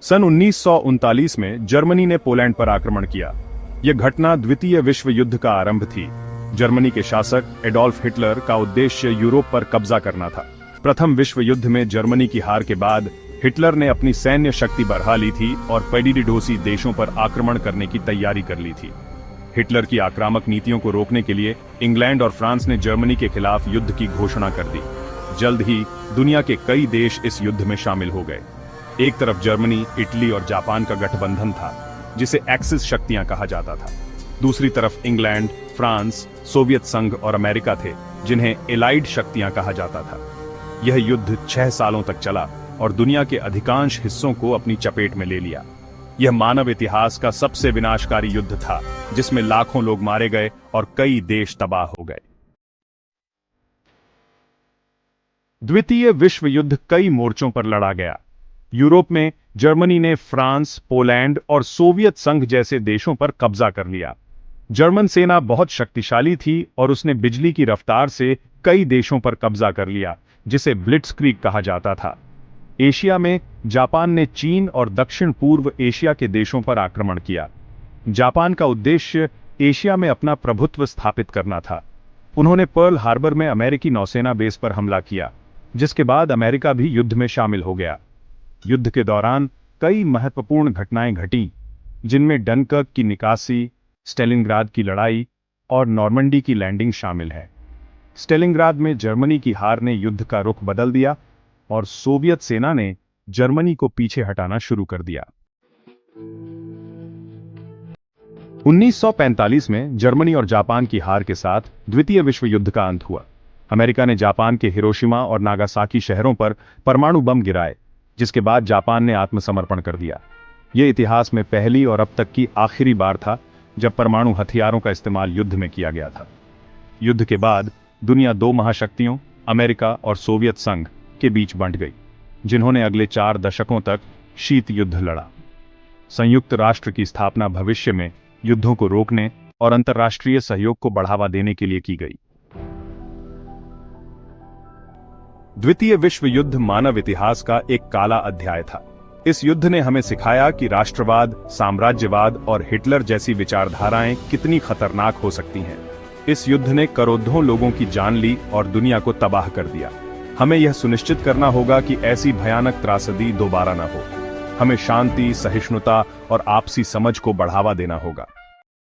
सन 1939 में जर्मनी ने पोलैंड पर आक्रमण किया। यह घटना द्वितीय विश्व युद्ध का आरंभ थी। जर्मनी के शासक एडोल्फ हिटलर का उद्देश्य यूरोप पर कब्जा करना था। प्रथम विश्व युद्ध में जर्मनी की हार के बाद हिटलर ने अपनी सैन्य शक्ति बढ़ा ली थी और पड़ोसी देशों पर आक्रमण करने की तैयारी कर ली थी। हिटलर की आक्रामक नीतियों को रोकने के लिए इंग्लैंड और फ्रांस ने जर्मनी के खिलाफ युद्ध की घोषणा कर दी। जल्द ही दुनिया के कई देश इस युद्ध में शामिल हो गए। एक तरफ जर्मनी, इटली और जापान का गठबंधन था, जिसे एक्सिस शक्तियां कहा जाता था। दूसरी तरफ इंग्लैंड, फ्रांस, सोवियत संघ और अमेरिका थे, जिन्हें एलाइड शक्तियां कहा जाता था। यह युद्ध 6 सालों तक चला और दुनिया के अधिकांश हिस्सों को अपनी चपेट में ले लिया। यह मानव इतिहास का सबसे विनाशकारी युद्ध था, जिसमें लाखों लोग मारे गए और कई देश तबाह हो गए। द्वितीय विश्व युद्ध कई मोर्चों पर लड़ा गया। यूरोप में जर्मनी ने फ्रांस, पोलैंड और सोवियत संघ जैसे देशों पर कब्जा कर लिया। जर्मन सेना बहुत शक्तिशाली थी और उसने बिजली की रफ्तार से कई देशों पर कब्जा कर लिया, जिसे ब्लिट्जक्रीग कहा जाता था। एशिया में जापान ने चीन और दक्षिण पूर्व एशिया के देशों पर आक्रमण किया। जापान का उद्देश्य एशिया में अपना प्रभुत्व स्थापित करना था। उन्होंने पर्ल हार्बर में अमेरिकी नौसेना बेस पर हमला किया, जिसके बाद अमेरिका भी युद्ध में शामिल हो गया। युद्ध के दौरान कई महत्वपूर्ण घटनाएं घटीं, जिनमें डनकर्क की निकासी, स्टेलिनग्राद की लड़ाई और नॉर्मंडी की लैंडिंग शामिल है। स्टेलिनग्राद में जर्मनी की हार ने युद्ध का रुख बदल दिया और सोवियत सेना ने जर्मनी को पीछे हटाना शुरू कर दिया। 1945 में जर्मनी और जापान की हार के साथ द्वितीय विश्व युद्ध का अंत हुआ। अमेरिका ने जापान के हिरोशिमा और नागासाकी शहरों पर परमाणु बम गिराए, जिसके बाद जापान ने आत्मसमर्पण कर दिया। यह इतिहास में पहली और अब तक की आखिरी बार था जब परमाणु हथियारों का इस्तेमाल युद्ध में किया गया था। युद्ध के बाद दुनिया 2 महाशक्तियों अमेरिका और सोवियत संघ के बीच बंट गई, जिन्होंने अगले 4 दशकों तक शीत युद्ध लड़ा। संयुक्त राष्ट्र की स्थापना भविष्य में युद्धों को रोकने और अंतर्राष्ट्रीय सहयोग को बढ़ावा देने के लिए की गई। द्वितीय विश्व युद्ध मानव इतिहास का एक काला अध्याय था। इस युद्ध ने हमें सिखाया कि राष्ट्रवाद, साम्राज्यवाद और हिटलर जैसी विचारधाराएं कितनी खतरनाक हो सकती हैं। इस युद्ध ने करोड़ों लोगों की जान ली और दुनिया को तबाह कर दिया। हमें यह सुनिश्चित करना होगा कि ऐसी भयानक त्रासदी दोबारा न हो। हमें शांति, सहिष्णुता और आपसी समझ को बढ़ावा देना होगा।